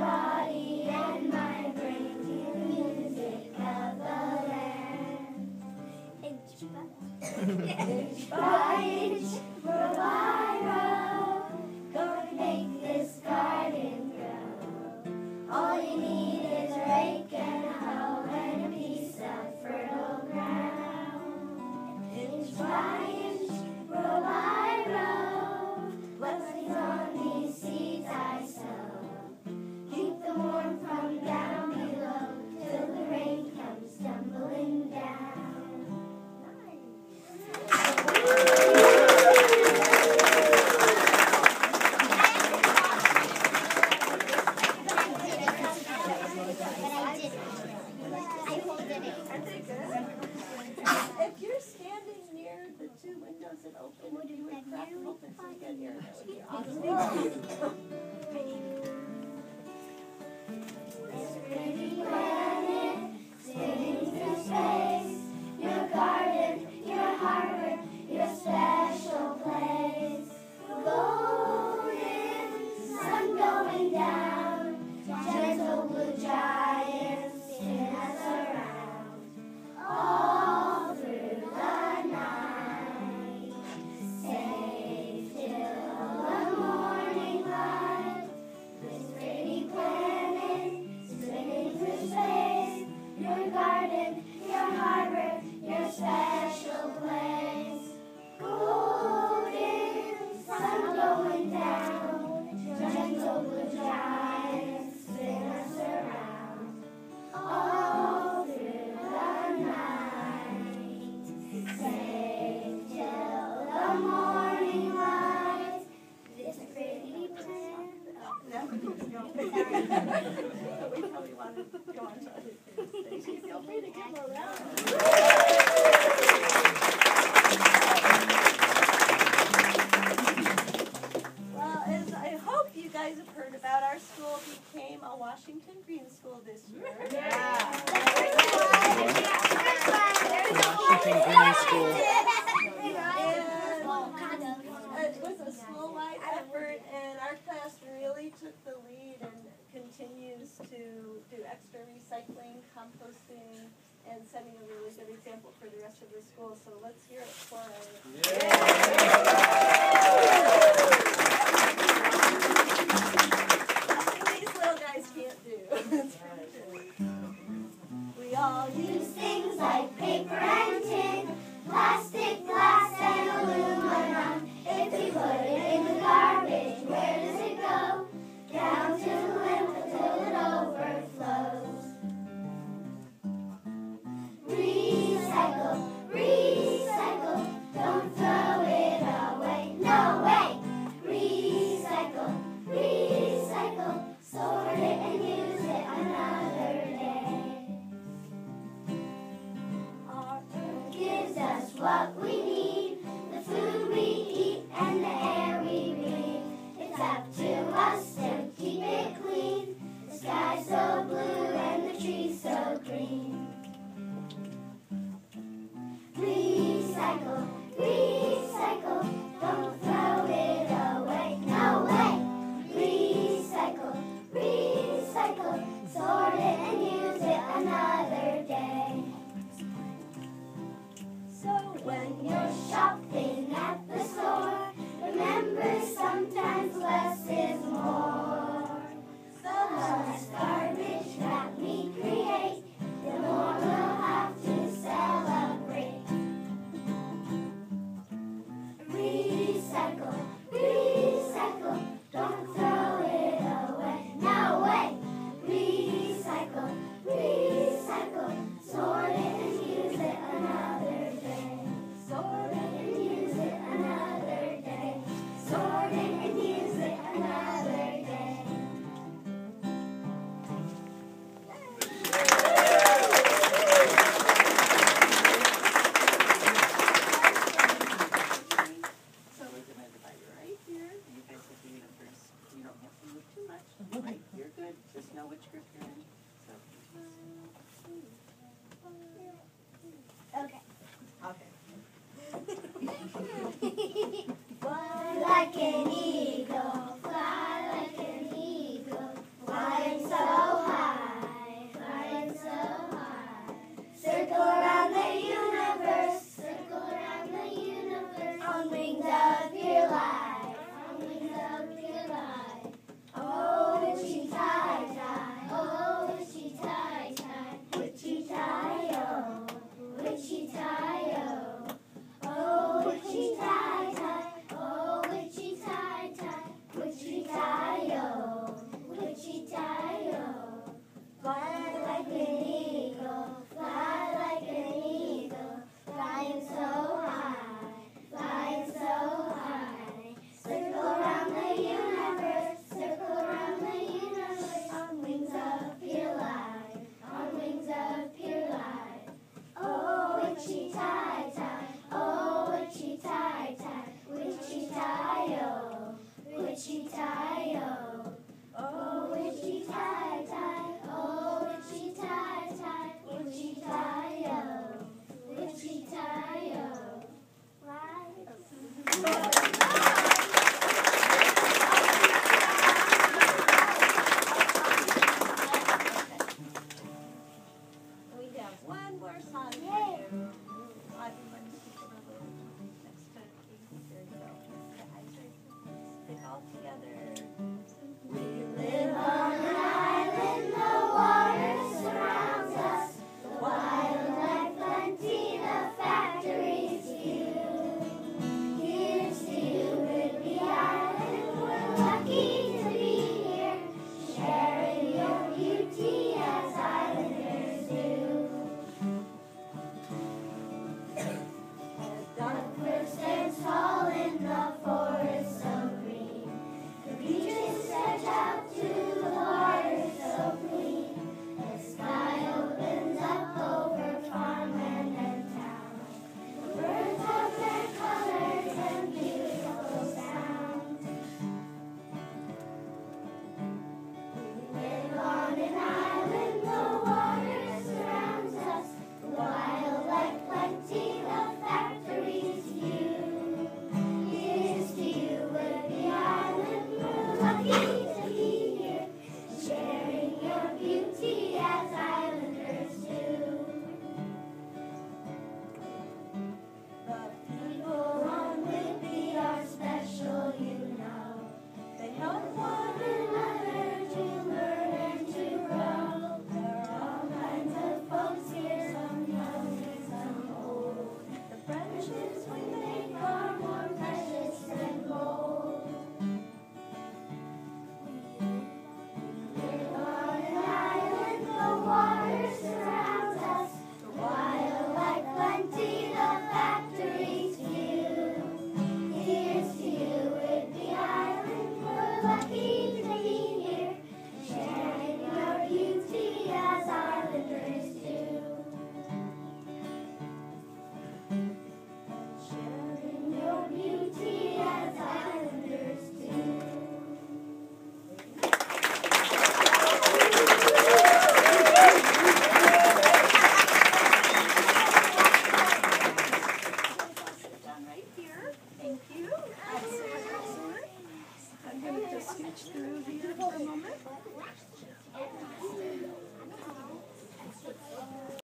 body and my brain to the music of the land. Inch by inch, row by row, gonna make this garden grow. All you need is a rake and a hoe and a piece of fertile ground. Inch by inch, row by row, blessings on these seeds I sow. Keep them warm from down below till the rain comes tumbling down. If you're standing near the two windows that open, if you would crack them open so you get air, that would be awesome. This pretty planet, spinning through space, your garden, your harbor, your special place. Golden sun going down, gentle blue giants spin us around. All through the night, safe till the morning light. This pretty planet, spinning through space, your garden, your harbor, your special place. Golden sun going down, gentle blue giants spin us around. All through the night, safe till the morning light. This pretty planet. No, we probably want to go on to other things. Stacy, feel free to give them a round. Well, as I hope you guys have heard about, our school became a Washington Green School this year. Washington Green School. And it was a school-wide effort, and our class really took the lead and continues to do extra recycling, composting, and setting a really good example for the rest of the school. So let's hear it for these little guys can't do. We all use things like paper and tin, plastic, glass, and aluminum. If you put it in the garbage, where does it go? Down to the landfill till it overflows. Recycle, recycle, don't throw it away. No way! Recycle, recycle, sort it and use it another day. Our earth gives us what we need, the food we eat and the air we breathe. It's up to us to keep it clean, the sky so blue and the trees so green. Recycle, recycle, don't throw it away, no way. Recycle, recycle, sort it and use it another day. So when you're shopping at the store, remember sometimes less is more. The less garbage that we create, the more we'll have to celebrate. Recycle, recycle, don't throw it away, no way. Recycle, recycle, sort it and use it another day. Sort it and use it another day. Sort it and use it another day. So we're going to divide it right here. You guys will do the first. You don't have to move too much. Right, you're good. Just know which group you're in. So. Okay. Okay. Fly like an eagle, fly like an eagle, flying all together.